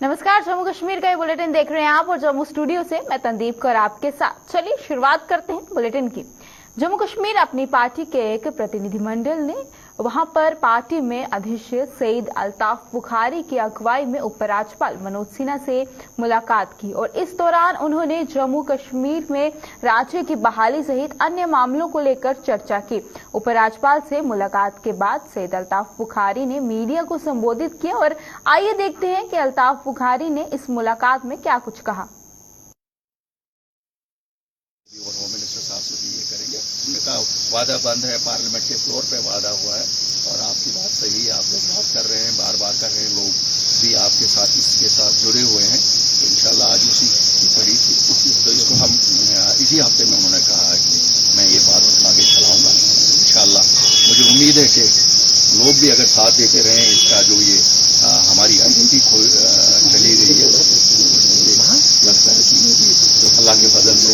नमस्कार, जम्मू कश्मीर का ये बुलेटिन देख रहे हैं आप और जम्मू स्टूडियो से मैं तंदीप कौर आपके साथ। चलिए शुरुआत करते हैं बुलेटिन की। जम्मू कश्मीर अपनी पार्टी के एक प्रतिनिधिमंडल ने वहां पर पार्टी में अध्यक्ष सईद अल्ताफ बुखारी की अगुवाई में उपराज्यपाल मनोज सिन्हा से मुलाकात की और इस दौरान उन्होंने जम्मू कश्मीर में राज्य की बहाली सहित अन्य मामलों को लेकर चर्चा की। उपराज्यपाल से मुलाकात के बाद सईद अल्ताफ बुखारी ने मीडिया को संबोधित किया और आइए देखते हैं कि अल्ताफ बुखारी ने इस मुलाकात में क्या कुछ कहा। वादा बंद है, पार्लियामेंट के फ्लोर पे वादा हुआ है और आपकी बात सही है, आप लोग बात कर रहे हैं, बार बार कर रहे हैं, लोग भी आपके साथ इसके साथ जुड़े हुए हैं। तो इंशाल्लाह आज उसी की कड़ी थी, तो इसको हम इसी हफ्ते में उन्होंने कहा है कि मैं ये बात आगे चलाऊंगा। इंशाल्लाह मुझे उम्मीद है कि लोग भी अगर साथ देते रहे इसका जो ये हमारी आइडेंटिटी चली गई है, लगता है कि अल्लाह के फजल से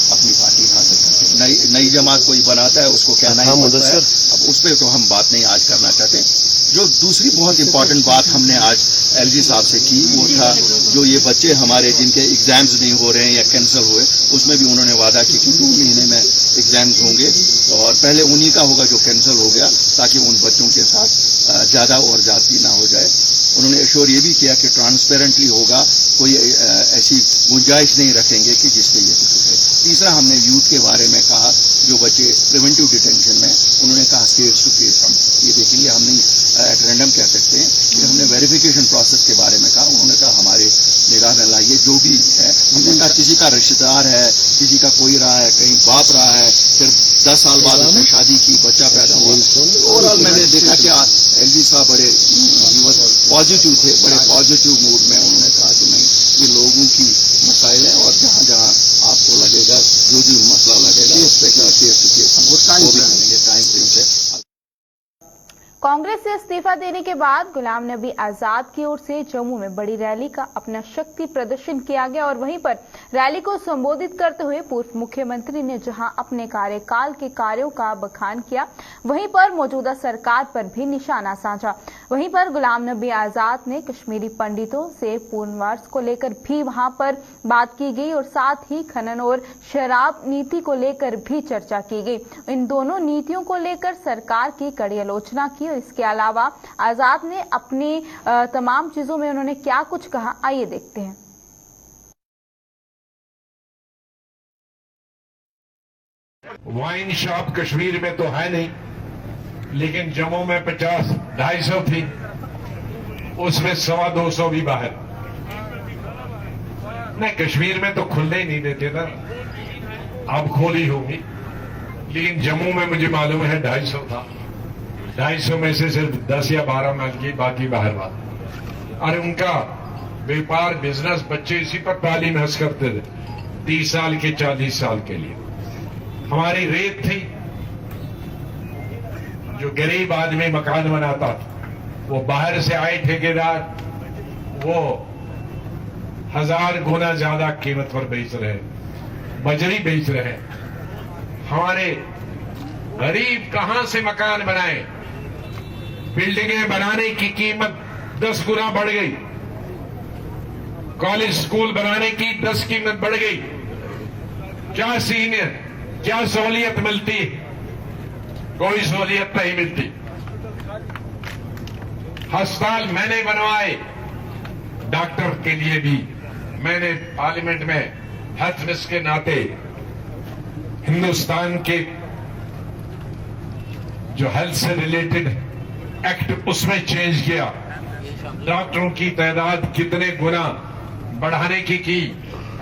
अपनी पार्टी हासिल करके नई जमात कोई बनाता है उसको क्या नहीं होता है। अब उस पर तो हम बात नहीं आज करना चाहते। जो दूसरी बहुत इंपॉर्टेंट बात हमने आज एलजी साहब से की वो था जो ये बच्चे हमारे जिनके एग्जाम्स नहीं हो रहे हैं या कैंसिल हुए, उसमें भी उन्होंने वादा की कि 2 महीने में एग्जाम्स होंगे और पहले उन्हीं का होगा जो कैंसिल हो गया, ताकि उन बच्चों के साथ ज्यादा और ज्यादती ना हो जाए। उन्होंने एश्योर ये भी किया कि ट्रांसपेरेंटली होगा, कोई ऐसी गुंजाइश नहीं रखेंगे कि जिससे ये कुछ है। तीसरा हमने यूथ के बारे में कहा, जो बच्चे प्रिवेंटिव डिटेंशन में, उन्होंने कहा केस टू केस हम ये देखेंगे, हम नहीं एट रैंडम कह सकते हैं। फिर हमने वेरिफिकेशन प्रोसेस के बारे में कहा, उन्होंने कहा हमारे निगाह में लाइए जो भी है। हमने कहा किसी का रिश्तेदार है, किसी का कोई रहा है, कहीं बाप रहा है, फिर 10 साल बाद उसने शादी की, बच्चा पैदा हुआ। ओवरऑल मैंने देखा कि एलजी साहब बड़े पॉजिटिव थे, बड़े पॉजिटिव मूड में। उन्होंने कहा कि नहीं, ये लोगों की मसाइल है और जहाँ जहाँ आपको लगेगा, जो भी मसला लगेगा उस पर केस टू केस हम टाइम फ्रेम से। कांग्रेस से इस्तीफा देने के बाद गुलाम नबी आजाद की ओर से जम्मू में बड़ी रैली का अपना शक्ति प्रदर्शन किया गया और वहीं पर रैली को संबोधित करते हुए पूर्व मुख्यमंत्री ने जहां अपने कार्यकाल के कार्यों का बखान किया, वहीं पर मौजूदा सरकार पर भी निशाना साधा। वहीं पर गुलाम नबी आजाद ने कश्मीरी पंडितों से पुनर्वास को लेकर भी वहां पर बात की गई और साथ ही खनन और शराब नीति को लेकर भी चर्चा की गई। इन दोनों नीतियों को लेकर सरकार की कड़ी आलोचना की। इसके अलावा आजाद ने अपनी तमाम चीजों में उन्होंने क्या कुछ कहा, आइए देखते हैं। वाइन शॉप कश्मीर में तो है नहीं, लेकिन जम्मू में 50-250 थी, उसमें 100-200 भी बाहर। नहीं, कश्मीर में तो खुलने ही नहीं देते ना, अब खोली होगी, लेकिन जम्मू में मुझे मालूम है 250 था। 250 में से सिर्फ 10 या 12 मिल गई, बाकी बाहर बात। और उनका व्यापार बिजनेस बच्चे इसी पर तालीम हासिल करते थे 30 साल के 40 साल के लिए। हमारी रेत थी, जो गरीब आदमी मकान बनाता था, वो बाहर से आए ठेकेदार वो 1000 गुना ज्यादा कीमत पर बेच रहे हैं, बजरी बेच रहे हैं। हमारे गरीब कहां से मकान बनाए? बिल्डिंगें बनाने की कीमत 10 गुना बढ़ गई, कॉलेज स्कूल बनाने की 10 कीमत बढ़ गई। क्या सीन है, क्या सहूलियत मिलती है? कोई सहूलियत नहीं मिलती। अस्पताल मैंने बनवाए, डॉक्टर के लिए भी मैंने पार्लियामेंट में हेल्थ के नाते हिंदुस्तान के जो हेल्थ से रिलेटेड एक्ट उसमें चेंज किया। डॉक्टरों की तादाद कितने गुना बढ़ाने की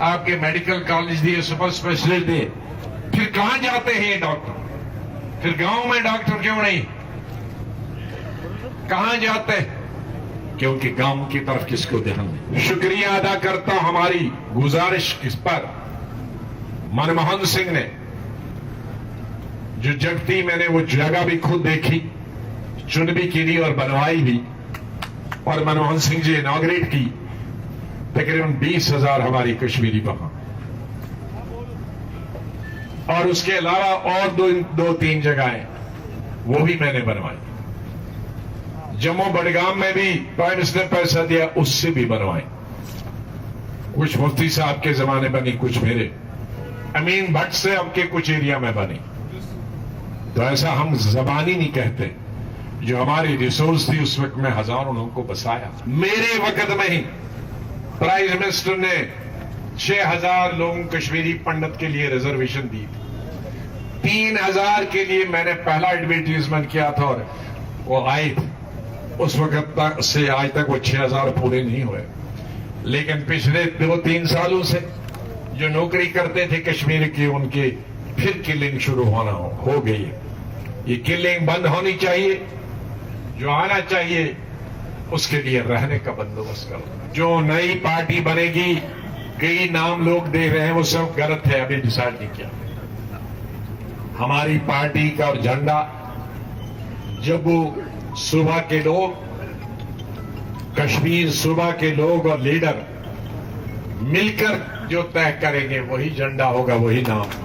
आपके मेडिकल कॉलेज दिए, सुपर स्पेशलिस्ट दिए। फिर कहां जाते हैं ये डॉक्टर? फिर गांव में डॉक्टर क्यों नहीं? कहां जाते हैं? क्योंकि गांव की तरफ किसको ध्यान नहीं। शुक्रिया अदा करता हमारी गुजारिश किस पर, मनमोहन सिंह ने जो जगती, मैंने वो जगह भी खुद देखी, चुन भी की और बनवाई भी, और मनमोहन सिंह जी इनॉग्रेट की तकरीबन 20,000 हमारी कश्मीरी वहां, और उसके अलावा और 2-3 जगहें वो भी मैंने बनवाई। जम्मू बडगाम में भी प्राइम मिनिस्टर ने पैसा दिया, उससे भी बनवाए। कुछ मुफ्ती साहब के जमाने बनी, कुछ मेरे अमीन भट्ट से अब के कुछ एरिया में बनी। तो ऐसा हम जबानी नहीं कहते, जो हमारी रिसोर्स थी उस वक्त में हजारों लोगों को बसाया। मेरे वक्त में ही प्राइम मिनिस्टर ने 6000 लोगों कश्मीरी पंडित के लिए रिजर्वेशन दी थी। 3000 के लिए मैंने पहला एडवर्टीजमेंट किया था और वो आए थे। उस वक्त तक से आज तक वो 6000 पूरे नहीं हुए, लेकिन पिछले 2-3 सालों से जो नौकरी करते थे कश्मीर की, उनकी फिर किलिंग शुरू होना हो गई है। ये किलिंग बंद होनी चाहिए। जो आना चाहिए उसके लिए रहने का बंदोबस्त करो। जो नई पार्टी बनेगी, कई नाम लोग दे रहे हैं, वो सब गलत है, अभी डिसाइड नहीं किया। हमारी पार्टी का और झंडा जम्मू सूबा के लोग, कश्मीर सूबा के लोग और लीडर मिलकर जो तय करेंगे वही झंडा होगा, वही नाम।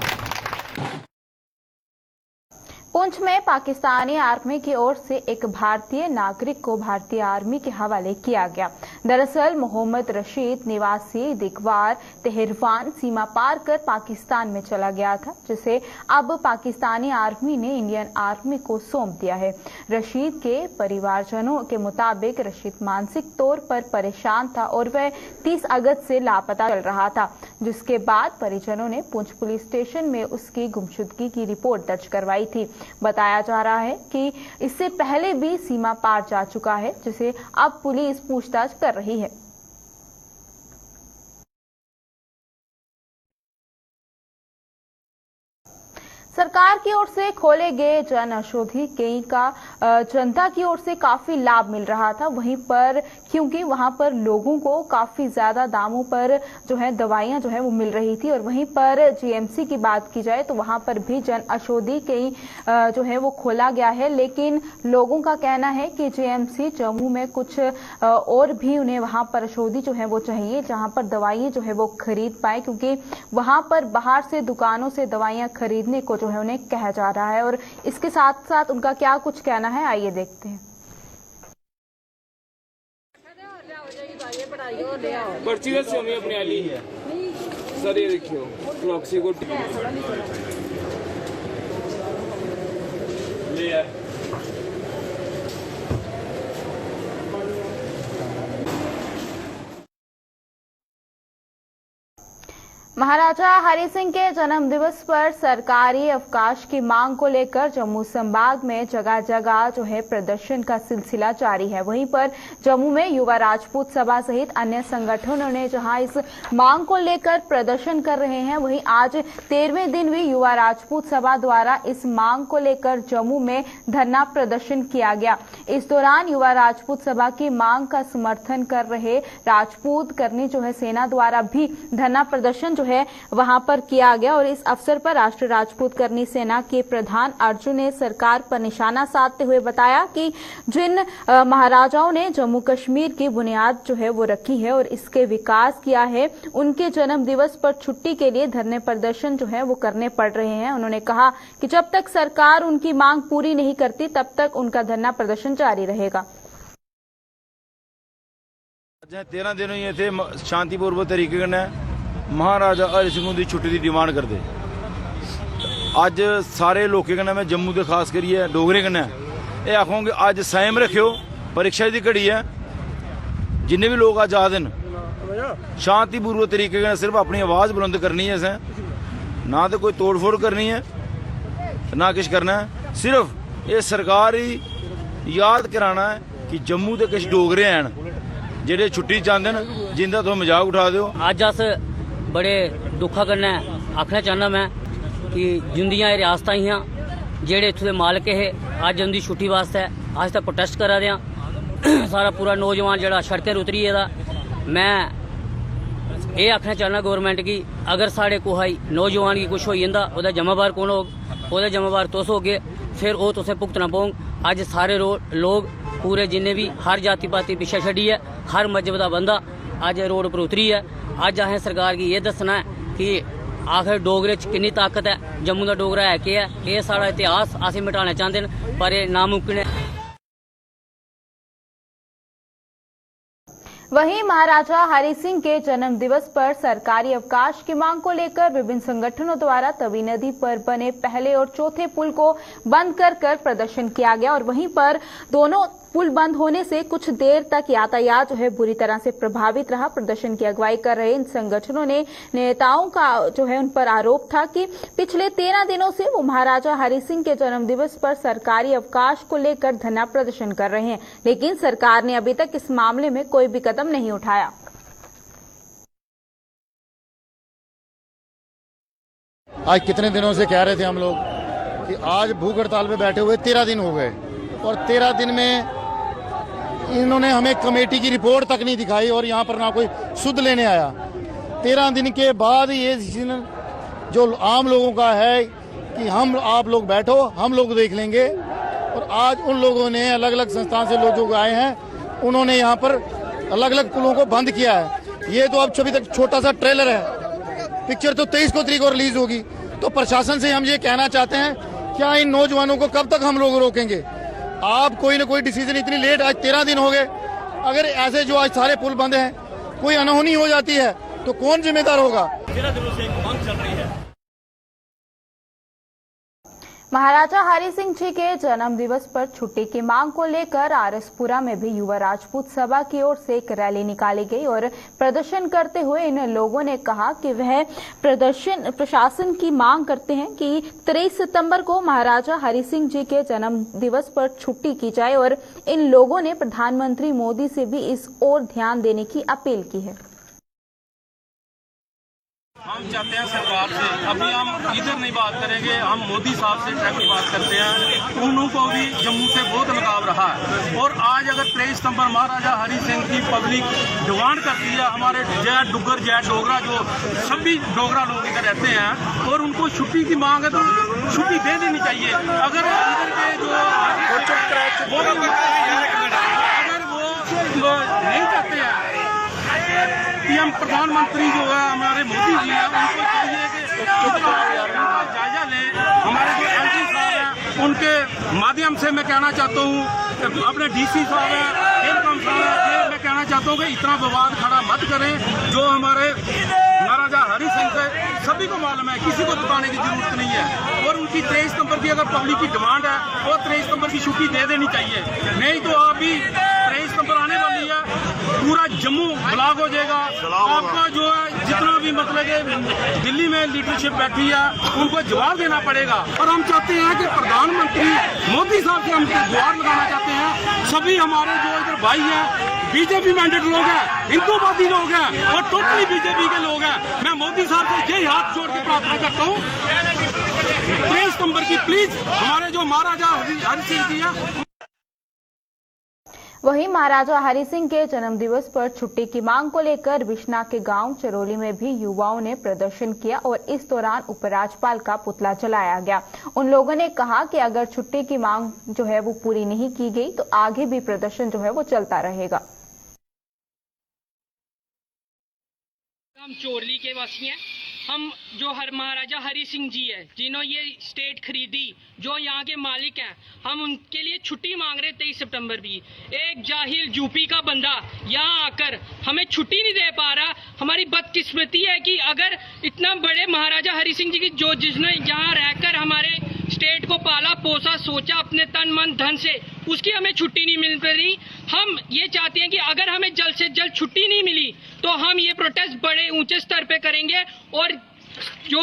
पुंछ में पाकिस्तानी आर्मी की ओर से एक भारतीय नागरिक को भारतीय आर्मी के हवाले किया गया। दरअसल मोहम्मद रशीद निवासी दिगवार तेहरवान सीमा पार कर पाकिस्तान में चला गया था, जिसे अब पाकिस्तानी आर्मी ने इंडियन आर्मी को सौंप दिया है। रशीद के परिवारजनों के मुताबिक रशीद मानसिक तौर पर परेशान था और वह 30 अगस्त से लापता चल रहा था, जिसके बाद परिजनों ने पुंछ पुलिस स्टेशन में उसकी गुमशुदगी की रिपोर्ट दर्ज करवाई थी। बताया जा रहा है कि इससे पहले भी सीमा पार जा चुका है, जिसे अब पुलिस पूछताछ कर रही है। सरकार की ओर से खोले गए जन औषधि केंद्र का जनता की ओर से काफी लाभ मिल रहा था। वहीं पर क्योंकि वहां पर लोगों को काफी ज्यादा दामों पर जो है दवाइयां जो है वो मिल रही थी, और वहीं पर जीएमसी की बात की जाए तो वहां पर भी जन औषधि केंद्र जो है वो खोला गया है। लेकिन लोगों का कहना है कि जीएमसी जम्मू में कुछ और भी उन्हें वहां पर औषधि जो है वो चाहिए, जहां पर दवाइयां जो है वो खरीद पाए, क्योंकि वहां पर बाहर से दुकानों से दवाइयां खरीदने को जो है उन्हें कहा जा रहा है। और इसके साथ साथ उनका क्या कुछ कहना है, आइए देखते हैं। पर्ची दस्यो अपनी आली सर, ये देखियो फ्लॉक्सी को ले यार। महाराजा हरि सिंह के जन्म दिवस पर सरकारी अवकाश की मांग को लेकर जम्मू संभाग में जगह जगह जो है प्रदर्शन का सिलसिला जारी है। वहीं पर जम्मू में युवा राजपूत सभा सहित अन्य संगठनों ने जहां इस मांग को लेकर प्रदर्शन कर रहे हैं, वहीं आज 13वें दिन भी युवा राजपूत सभा द्वारा इस मांग को लेकर जम्मू में धरना प्रदर्शन किया गया। इस दौरान युवा राजपूत सभा की मांग का समर्थन कर रहे राजपूत करनी जो है सेना द्वारा भी धरना प्रदर्शन जो है वहां पर किया गया। और इस अवसर पर राष्ट्रीय राजपूत करनी सेना के प्रधान अर्जुन ने सरकार पर निशाना साधते हुए बताया कि जिन महाराजाओं ने जम्मू कश्मीर की बुनियाद जो है वो रखी है और इसके विकास किया है, उनके जन्म दिवस पर छुट्टी के लिए धरने प्रदर्शन जो है वो करने पड़ रहे हैं। उन्होंने कहा कि जब तक सरकार उनकी मांग पूरी नहीं करती तब तक उनका धरना प्रदर्शन जारी रहेगा। 13 दिन ये थे शांतिपूर्वक तरीके ने महाराजा हरि सिंह की छुट्टी की डिमांड करते। अज सारे लोगों कन्नै मैं जम्मू के खास करिए डोगरे कन्नै ये आखूँ कि अज संयम रखियो, परीक्षा की घड़ी है। जिन्ने भी लोग अज आ दिन शांतिपूर्वक तरीके कन्नै सिर्फ अपनी आवाज़ बुलंद करनी है, असें ना तो कोई तोड़ फोड़ करनी है ना किश करना है। सिर्फ ये सरकार ही याद कराना है कि जम्मू के किश डोगरे हैं जेडे छुट्टी चाहते हैं, जिंदा तुम मजाक उठा दो। अज अस बड़े दुखा कन्नै आखना चाहना मैं कि जिंदियां रियासतां हियां जेड़े इत्थों दे मालक हे, अज उंदी छुट्टी वास्ते अस ते प्रोटेस्ट करा दे आं। सारा पूरा नौजवान जेड़ा सड़कें उतरी गेदा। मैं ये आखना चाहना गौरमेंट की, अगर साढ़े कुसै नौजवान गी कुछ होई जंदा ओह्दा जिम्मेवार कौन होग? ओह्दा जिम्मेवार तुस होगे, फिर ओह् तुसें भुगतना पौग। अज सारे लोग पूरे जिन्ने भी हर जाति पाति पिछे छड्डियै हर मजहब दा बंदा अज रोड पर उतरी है। अज असें सरकार गी ये दस्सना है कि आखिर डोगरे च किन्नी ताकत है, जम्मू दा डोगरा है केह् है। एह् साढ़ा इतिहास असें मिटाना चाहते न, पर एह् नामुमकिन है। वहीं महाराजा हरि सिंह के जन्म दिवस पर सरकारी अवकाश की मांग को लेकर विभिन्न संगठनों द्वारा तवी नदी पर बने पहले और चौथे पुल को बंद कर प्रदर्शन किया गया और वहीं पर दोनों पुल बंद होने से कुछ देर तक यातायात जो है बुरी तरह से प्रभावित रहा। प्रदर्शन की अगुवाई कर रहे इन संगठनों ने नेताओं का जो है उन पर आरोप था कि पिछले 13 दिनों से वो महाराजा हरि सिंह के जन्म दिवस पर सरकारी अवकाश को लेकर धरना प्रदर्शन कर रहे हैं, लेकिन सरकार ने अभी तक इस मामले में कोई भी कदम नहीं उठाया। आज कितने दिनों से कह रहे थे हम लोग कि आज भूख हड़ताल पे बैठे हुए 13 दिन हो गए और 13 दिन में इन्होंने हमें कमेटी की रिपोर्ट तक नहीं दिखाई और यहाँ पर ना कोई सुध लेने आया। 13 दिन के बाद ये डिसीजन जो आम लोगों का है कि हम आप लोग बैठो, हम लोग देख लेंगे। और आज उन लोगों ने अलग अलग संस्थान से लोग जो आए हैं उन्होंने यहाँ पर अलग अलग पुलों को बंद किया है। ये तो अब अभी तक छोटा सा ट्रेलर है, पिक्चर तो 23 को रिलीज होगी। तो प्रशासन से हम ये कहना चाहते हैं, क्या इन नौजवानों को कब तक हम लोग रोकेंगे? आप कोई ना कोई डिसीजन, इतनी लेट, आज 13 दिन हो गए। अगर ऐसे जो आज सारे पुल बंद हैं, कोई अनहोनी हो जाती है तो कौन जिम्मेदार होगा? 13 दिनों से एक मांग चल रही है। महाराजा हरि सिंह जी के जन्म दिवस पर छुट्टी की मांग को लेकर आरएसपुरा में भी युवा राजपूत सभा की ओर से एक रैली निकाली गई और प्रदर्शन करते हुए इन लोगों ने कहा कि वह प्रशासन की मांग करते हैं कि 23 सितंबर को महाराजा हरि सिंह जी के जन्म दिवस पर छुट्टी की जाए और इन लोगों ने प्रधानमंत्री मोदी से भी इस ओर ध्यान देने की अपील की है। हम चाहते हैं सरकार से, अभी हम इधर नहीं बात करेंगे, हम मोदी साहब से डायरेक्ट बात करते हैं। उनको भी जम्मू से बहुत लगाव रहा है और आज अगर 23 सितंबर महाराजा हरि सिंह की पब्लिक डिमांड करती है, हमारे जय डुग्गर जय डोगरा जो सभी डोगरा लोग इधर रहते हैं और उनको छुट्टी की मांग है तो छुट्टी दे देनी चाहिए। अगर इधर के जो अगर वो नहीं चाहते हैं, पीएम प्रधानमंत्री जो है हमारे मोदी जी हैं, उनको चाहिए कि उनका जायजा लें। हमारे जो एमपी साहब हैं उनके माध्यम से मैं कहना चाहता हूँ, अपने डीसी साहब हैं, खेलकम साहब हैं, मैं कहना चाहता हूँ कि इतना विवाद खड़ा मत करें। जो हमारे महाराजा हरि सिंह से सभी को मालूम है, किसी को बताने की जरूरत नहीं है। और उनकी 23 सितंबर की अगर पब्लिक की डिमांड है वो 23 सितंबर की छुट्टी दे देनी चाहिए, नहीं तो अभी 23 सितंबर आने वाली है, पूरा जम्मू ब्लॉक हो जाएगा। आपका जो है जितना भी मतलब कि दिल्ली में लीडरशिप बैठी है उनको जवाब देना पड़ेगा। और हम चाहते हैं कि प्रधानमंत्री मोदी साहब से हम गुहार लगाना चाहते हैं। सभी हमारे जो इधर भाई हैं, बीजेपी मैंडेट लोग हैं, हिंदूवादी लोग हैं और टोटली बीजेपी के लोग हैं, मैं मोदी साहब से यही हाथ जोड़ के प्रार्थना करता हूँ 23 सितंबर की प्लीज हमारे जो महाराजा हरि सिंह जी है। वहीं महाराजा हरि सिंह के जन्म दिवस पर छुट्टी की मांग को लेकर बिश्ना के गांव चरोली में भी युवाओं ने प्रदर्शन किया और इस दौरान उपराज्यपाल का पुतला जलाया गया। उन लोगों ने कहा कि अगर छुट्टी की मांग जो है वो पूरी नहीं की गई तो आगे भी प्रदर्शन जो है वो चलता रहेगा। हम चोरली के वासी हैं। हम जो महाराजा हरि सिंह जी है जिन्होंने ये स्टेट खरीदी, जो यहाँ के मालिक हैं, हम उनके लिए छुट्टी मांग रहे 23 सितंबर भी। एक जाहिल यूपी का बंदा यहाँ आकर हमें छुट्टी नहीं दे पा रहा। हमारी बदकिस्मती है कि अगर इतना बड़े महाराजा हरि सिंह जी की जो जिसने यहाँ रहकर हमारे स्टेट को पाला पोसा सोचा अपने तन मन धन से, उसकी हमें छुट्टी नहीं मिल रही। हम ये चाहते हैं कि अगर हमें जल्द से जल्द छुट्टी नहीं मिली तो हम ये प्रोटेस्ट बड़े ऊंचे स्तर पे करेंगे और जो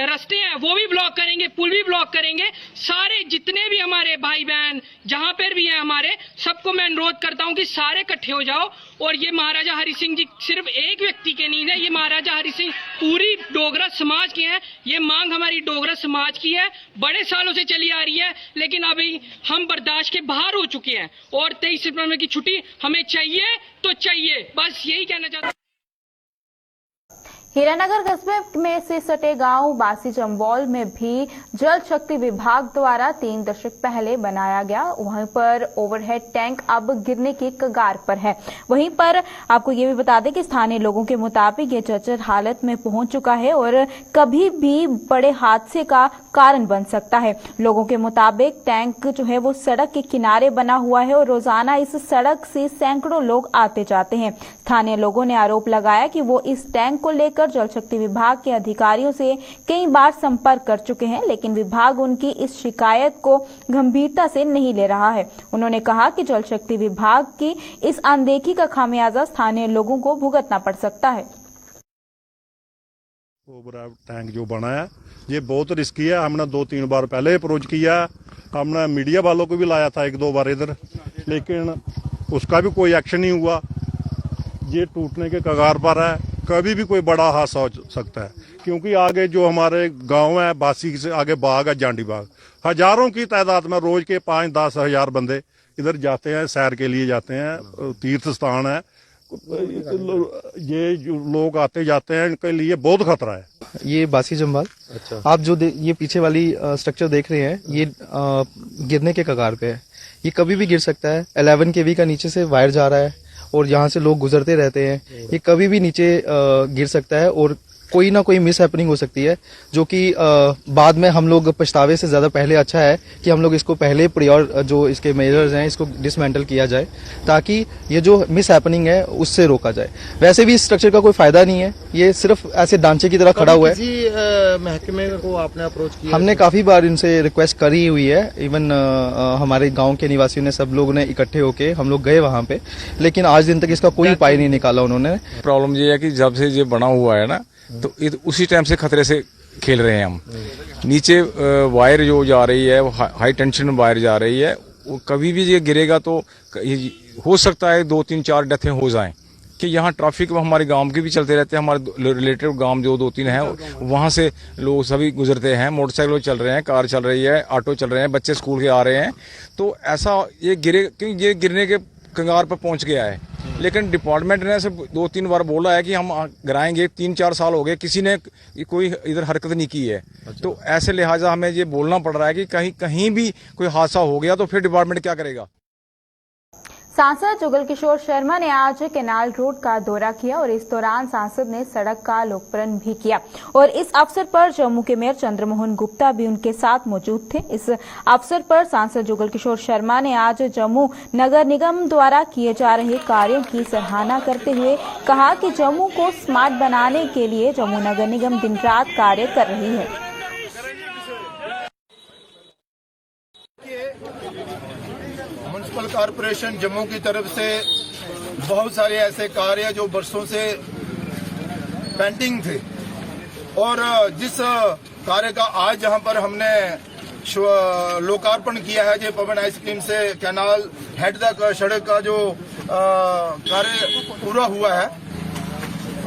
रास्ते हैं वो भी ब्लॉक करेंगे, पुल भी ब्लॉक करेंगे। सारे जितने भी हमारे भाई बहन जहां पर भी हैं हमारे, सबको मैं अनुरोध करता हूं कि सारे इकट्ठे हो जाओ। और ये महाराजा हरि सिंह जी सिर्फ एक व्यक्ति के नहीं है, ये महाराजा हरि सिंह पूरी डोगरा समाज के हैं। ये मांग हमारी डोगरा समाज की है, बड़े सालों से चली आ रही है, लेकिन अभी हम बर्दाश्त के बाहर हो चुके हैं और 23 सितंबर की छुट्टी हमें चाहिए तो चाहिए, बस यही कहना चाहता हूं। हीरानगर कस्बे में से सटे गांव बासी जम्बौल में भी जल शक्ति विभाग द्वारा 3 दशक पहले बनाया गया, वहीं पर ओवरहेड टैंक अब गिरने की कगार पर है। वहीं पर आपको ये भी बता दें कि स्थानीय लोगों के मुताबिक ये जर्जर हालत में पहुंच चुका है और कभी भी बड़े हादसे का कारण बन सकता है। लोगों के मुताबिक टैंक जो है वो सड़क के किनारे बना हुआ है और रोजाना इस सड़क से सैकड़ों लोग आते जाते हैं। स्थानीय लोगों ने आरोप लगाया कि वो इस टैंक को लेकर जल शक्ति विभाग के अधिकारियों से कई बार संपर्क कर चुके हैं, लेकिन विभाग उनकी इस शिकायत को गंभीरता से नहीं ले रहा है। उन्होंने कहा कि जल शक्ति विभाग की इस अनदेखी का खामियाजा स्थानीय लोगों को भुगतना पड़ सकता है। ओवरा टैंक जो बना है ये बहुत रिस्की है। हमने 2-3 बार पहले अप्रोच किया, हमने मीडिया वालों को भी लाया था 1-2 बार इधर, लेकिन उसका भी कोई एक्शन नहीं हुआ। ये टूटने के कगार पर है, कभी भी कोई बड़ा हादसा हो सकता है, क्योंकि आगे जो हमारे गांव है बासी से आगे बाग है, जांडी बाग, हजारों की तादाद में रोज के 5-10 हजार बंदे इधर जाते हैं, सैर के लिए जाते हैं, तीर्थ स्थान है। ये जो लोग आते जाते हैं इनके लिए बहुत खतरा है। ये बासी जम्बाल। अच्छा। आप जो ये पीछे वाली स्ट्रक्चर देख रहे हैं ये गिरने के कगार पे है, ये कभी भी गिर सकता है। 11 kV का नीचे से वायर जा रहा है और यहाँ से लोग गुजरते रहते हैं, ये कभी भी नीचे गिर सकता है और कोई ना कोई मिस हैपनिंग हो सकती है, जो कि बाद में हम लोग पछतावे से ज्यादा पहले अच्छा है कि हम लोग इसको पहले प्रियोर जो इसके मेजर्स हैं इसको डिसमेंटल किया जाए, ताकि ये जो मिस हैपनिंग है उससे रोका जाए। वैसे भी इस स्ट्रक्चर का कोई फायदा नहीं है, ये सिर्फ ऐसे ढांचे की तरह खड़ा हुआ है। किसी महकमे को आपने अप्रोच किया? हमने काफी बार इनसे रिक्वेस्ट करी हुई है, इवन हमारे गाँव के निवासियों ने, सब लोगों ने इकट्ठे होके हम लोग गए वहाँ पे, लेकिन आज दिन तक इसका कोई उपाय नहीं निकाला उन्होंने। प्रॉब्लम ये है कि जब से ये बना हुआ है ना, तो उसी टाइम से खतरे से खेल रहे हैं हम। नीचे वायर जो जा रही है वो हाई टेंशन वायर जा रही है, वो कभी भी ये गिरेगा तो हो सकता है 2-3-4 डेथें हो जाएं। कि यहाँ ट्रैफिक हमारे गांव के भी चलते रहते हैं, हमारे रिलेटिव गांव जो 2-3 हैं वहाँ से लोग सभी गुजरते हैं, मोटरसाइकिल चल रहे हैं, कार चल रही है, ऑटो चल रहे हैं, बच्चे स्कूल के आ रहे हैं, तो ऐसा ये क्योंकि ये गिरने के कंगार पर पहुंच गया है। लेकिन डिपार्टमेंट ने सिर्फ 2-3 बार बोला है कि हम गिराएंगे, 3-4 साल हो गए, किसी ने कोई इधर हरकत नहीं की है। अच्छा। तो ऐसे लिहाजा हमें ये बोलना पड़ रहा है कि कहीं भी कोई हादसा हो गया तो फिर डिपार्टमेंट क्या करेगा। सांसद जुगल किशोर शर्मा ने आज कैनाल रोड का दौरा किया और इस दौरान सांसद ने सड़क का लोकार्पण भी किया और इस अवसर पर जम्मू के मेयर चंद्रमोहन गुप्ता भी उनके साथ मौजूद थे। इस अवसर पर सांसद जुगल किशोर शर्मा ने आज जम्मू नगर निगम द्वारा किए जा रहे कार्यों की सराहना करते हुए कहा कि जम्मू को स्मार्ट बनाने के लिए जम्मू नगर निगम दिन रात कार्य कर रही है। म्युनिसिपल कॉरपोरेशन जम्मू की तरफ से बहुत सारे ऐसे कार्य जो बरसों से पेंडिंग थे और जिस कार्य का आज जहां पर हमने लोकार्पण किया है, जो पवन आइसक्रीम से कैनाल हेड तक सड़क का जो कार्य पूरा हुआ है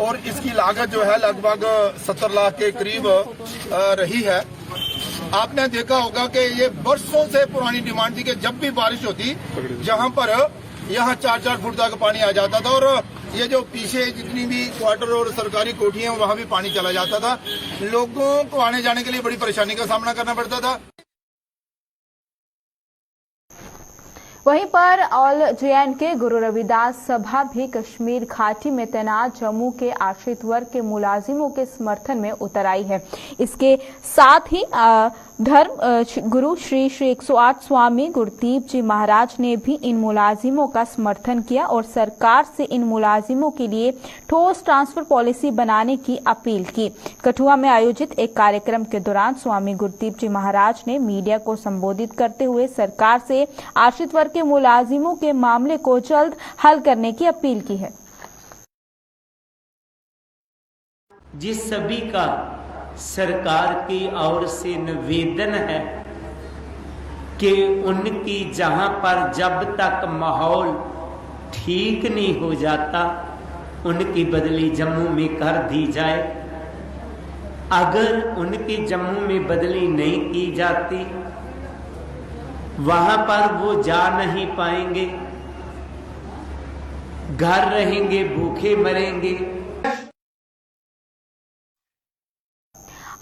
और इसकी लागत जो है लगभग 70 लाख के करीब रही है। आपने देखा होगा कि ये बरसों से पुरानी डिमांड थी कि जब भी बारिश होती जहां पर यहाँ 4-4 फुट तक पानी आ जाता था और ये जो पीछे जितनी भी क्वार्टर और सरकारी कोठियां हैं वहां भी पानी चला जाता था, लोगों को आने जाने के लिए बड़ी परेशानी का सामना करना पड़ता था। वहीं पर ऑल JNK गुरु रविदास सभा भी कश्मीर घाटी में तैनात जम्मू के आश्रित वर्ग के मुलाजिमों के समर्थन में उतर आई है। इसके साथ ही धर्म गुरु श्री 108 स्वामी गुरदीप जी महाराज ने भी इन मुलाजिमों का समर्थन किया और सरकार से इन मुलाजिमों के लिए ठोस ट्रांसफर पॉलिसी बनाने की अपील की। कठुआ में आयोजित एक कार्यक्रम के दौरान स्वामी गुरदीप जी महाराज ने मीडिया को संबोधित करते हुए सरकार से आश्रित वर्ग के मुलाजिमों के मामले को जल्द हल करने की अपील की है। जिस सभी का सरकार की ओर से निवेदन है कि उनकी जहां पर जब तक माहौल ठीक नहीं हो जाता उनकी बदली जम्मू में कर दी जाए। अगर उनकी जम्मू में बदली नहीं की जाती वहां पर वो जा नहीं पाएंगे, घर रहेंगे, भूखे मरेंगे।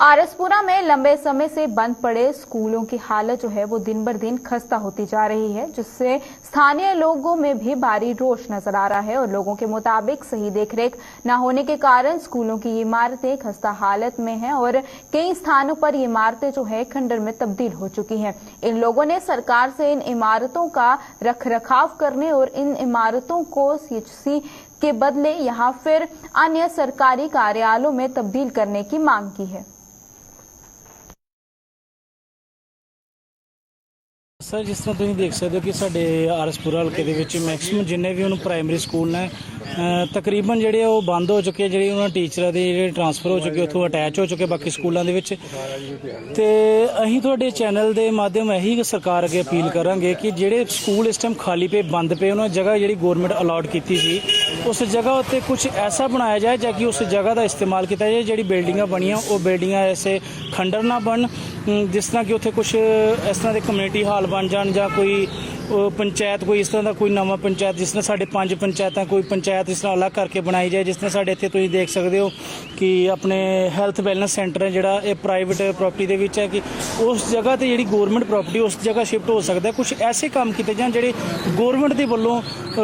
आरएसपुरा में लंबे समय से बंद पड़े स्कूलों की हालत जो है वो दिन बर दिन खस्ता होती जा रही है, जिससे स्थानीय लोगों में भी भारी रोष नजर आ रहा है और लोगों के मुताबिक सही देखरेख न होने के कारण स्कूलों की इमारतें खस्ता हालत में हैं और कई स्थानों पर ये इमारतें जो है खंडर में तब्दील हो चुकी हैं। इन लोगों ने सरकार से इन इमारतों का रखरखाव करने और इन इमारतों को CHC इसके बदले यहां फिर अन्य सरकारी कार्यालयों में तब्दील करने की मांग की है। सर, जिस तरह तुम देख सकते हो कि साडे आरएसपुरा हल्के दे विच मैक्सिमम जिन्ने भी उन्होंने प्राइमरी स्कूल ने तकरीबन जिहड़े वो बंद हो चुके, जिहड़े उन्होंने टीचर दे जिहड़े ट्रांसफर हो चुके, उत्थों अटैच हो चुके बाकी स्कूलों दे विच। ते असीं तुहाडे चैनल दे माध्यम यही सरकार अगे अपील करांगे कि जिहड़े स्कूल इस टाइम खाली पे बंद पे, उन्होंने जगह जिहड़ी गौरमेंट अलॉट कीती सी उस जगह उत्ते कुछ ऐसा बनाया जाए ताकि उस जगह का इस्तेमाल किया जाए। जिहड़ी बिल्डिंगां बनियां वो बिल्डिंगां ऐसे खंडर ना बन, जिस तरह कि उत्थे कुछ इस तरह के कम्यूनिटी हाल बन जान, या कोई पंचायत कोई इस तरह का कोई नवा पंचायत, जिस तरह साढ़े 5 पंचायतें कोई पंचायत इस तरह अलग करके बनाई जाए। जिस तरह साढ़े इत्थे तुसीं देख सकते हो कि अपने हैल्थ वैलनेस सेंटर है जिहड़ा ये प्राइवेट प्रॉपर्टी दे विच है, कि उस जगह ते जिहड़ी गौरमेंट प्रॉपर्टी उस जगह शिफ्ट हो सकता है। कुछ ऐसे काम किए जान जिहड़े गौरमेंट दे वल्लों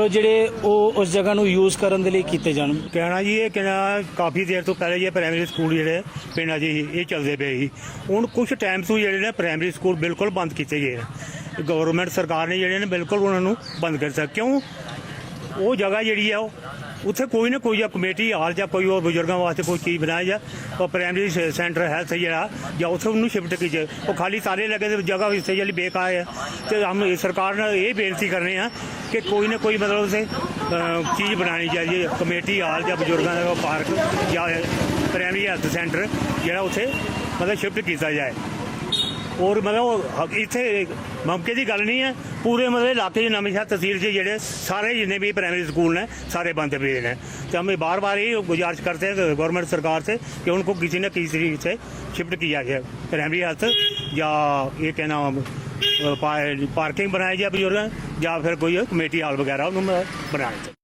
जिहड़े उस जगह नूं यूज़ करन दे लई कीते जान। कहना जी, ये कहना काफ़ी देर तो पहले ये प्राइमरी स्कूल जिहड़े पिंडां 'च ये चलते पे ही, हुण कुछ टाइम तो जिहड़े ने प्राइमरी स्कूल बिल्कुल बंद किए गए हैं। गवर्नमेंट सरकार ने जिहड़े ने बिल्कुल उन्होंने बंद कर सकता। क्यों? वो जगह जिहड़ी है उत्थे कोई ना कोई कमेटी हाल या कोई और बुजुर्गों वास्ते कोई चीज़ बनाई जाए, और प्राइमरी सेंटर हेल्थ जिहड़ा या उत्थे उन्होंने शिफ्ट की जाए। वो खाली ताले लगे तो जगह इससे जिहड़ी बेकार है। तो हम सरकार ने ये बेनती करने हैं कि कोई ना कोई मतलब उसे चीज़ बनानी चाहिए, कमेटी हाल या बुजुर्गों का पार्क या प्राइमरी हेल्थ सेंटर जिहड़ा उत्थे मतलब शिफ्ट किया जाए। और मतलब इत्थे मौके की गल नहीं है, पूरे मतलब इलाके नवांशहर तहसील से जेडे सारे जितने भी प्राइमरी स्कूल हैं सारे बंद पे हैं। तो हम बार बार ये गुजारिश करते हैं गवर्नमेंट सरकार से कि उनको किसी न किसी तरीके से शिफ्ट किया जाए, प्राइमरी हेल्थ या ये क्या नाम पार्किंग बनाई जाए बुजुर्ग, या फिर कोई कमेटी हॉल वगैरह उन्होंने बनाया जाए।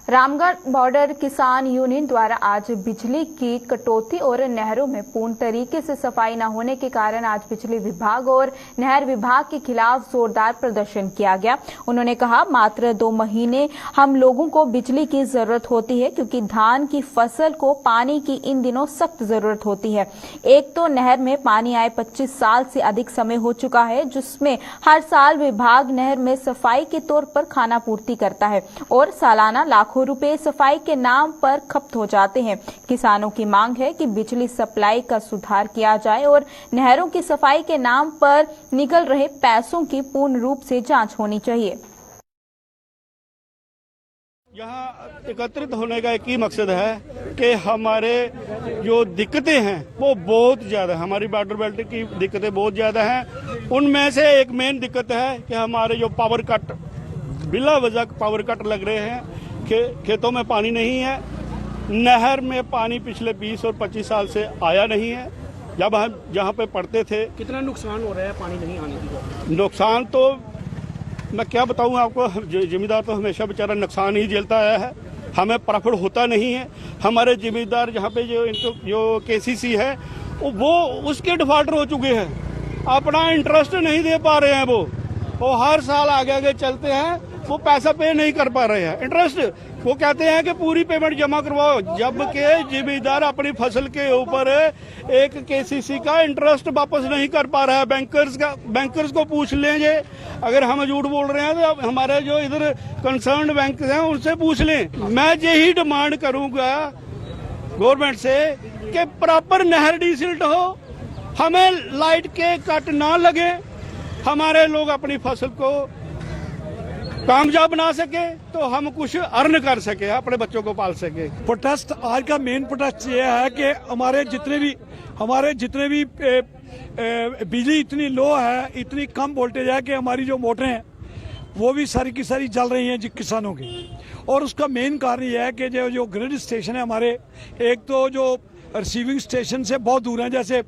रामगढ़ बॉर्डर किसान यूनियन द्वारा आज बिजली की कटौती और नहरों में पूर्ण तरीके से सफाई न होने के कारण आज बिजली विभाग और नहर विभाग के खिलाफ जोरदार प्रदर्शन किया गया। उन्होंने कहा, मात्र 2 महीने हम लोगों को बिजली की जरूरत होती है, क्योंकि धान की फसल को पानी की इन दिनों सख्त जरूरत होती है। एक तो नहर में पानी आए 25 साल से अधिक समय हो चुका है, जिसमें हर साल विभाग नहर में सफाई के तौर पर खानापूर्ति करता है और सालाना लाखों रुपए सफाई के नाम पर खपत हो जाते हैं। किसानों की मांग है कि बिजली सप्लाई का सुधार किया जाए और नहरों की सफाई के नाम पर निकल रहे पैसों की पूर्ण रूप से जांच होनी चाहिए। यहाँ एकत्रित होने का एक ही मकसद है कि हमारे जो दिक्कतें हैं वो बहुत ज़्यादा, हमारी बॉर्डर बेल्ट की दिक्कतें बहुत ज़्यादा हैं। उनमें से एक मेन दिक्कत है कि हमारे जो पावर कट, बिला वजह पावर कट लग रहे हैं, खेतों में पानी नहीं है, नहर में पानी पिछले 20 और 25 साल से आया नहीं है। जब हम जहाँ पे पढ़ते थे, कितना नुकसान हो रहा है पानी नहीं आने की? नुकसान तो मैं क्या बताऊँ आपको, जिम्मेदार तो हमेशा बेचारा नुकसान ही झेलता आया है, हमें प्रॉफिट होता नहीं है। हमारे जिम्मेदार जहाँ पे जो केसीसी है वो उसके डिफॉल्टर हो चुके हैं, अपना इंटरेस्ट नहीं दे पा रहे हैं। वो हर साल आगे आगे चलते हैं, वो पैसा पे नहीं कर पा रहे हैं। इंटरेस्ट वो कहते हैं कि पूरी पेमेंट जमा करवाओ, जबकि जिम्मेदार अपनी फसल के ऊपर एक केसीसी का इंटरेस्ट वापस नहीं कर पा रहा है। बैंकर्स को पूछ लेंगे, अगर हम झूठ बोल रहे हैं तो हमारे जो इधर कंसर्न बैंक हैं उनसे पूछ लें। मैं यही डिमांड करूंगा गवर्नमेंट से कि प्रॉपर नहर डीसिल्ट हो, हमें लाइट के कट ना लगे, हमारे लोग अपनी फसल को कामयाब बना सके, तो हम कुछ अर्न कर सके, अपने बच्चों को पाल सके। प्रोटेस्ट आज का मेन प्रोटेस्ट ये है कि हमारे जितने भी बिजली इतनी लो है, इतनी कम वोल्टेज है कि हमारी जो मोटरें हैं वो भी सारी की सारी जल रही हैं किसानों की। और उसका मेन कारण ये है कि जो ग्रिड स्टेशन है हमारे, एक तो जो रिसीविंग स्टेशन से बहुत दूर है, जैसे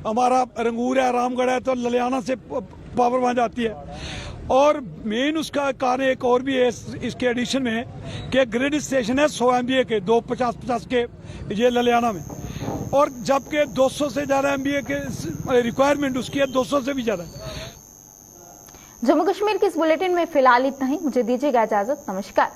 हमारा रंगूर है, रामगढ़ है, तो ललियाना से पावर वहाँ जाती है। और मेन उसका कार्य एक और भी है इसके एडिशन में कि ग्रिड स्टेशन है 100 MVA के, 250 के ये ललियाना में, और जबकि 200 से ज़्यादा MVA के रिक्वायरमेंट उसकी है, 200 से भी ज़्यादा। जम्मू कश्मीर के इस बुलेटिन में फिलहाल इतना ही, मुझे दीजिएगा इजाजत, नमस्कार।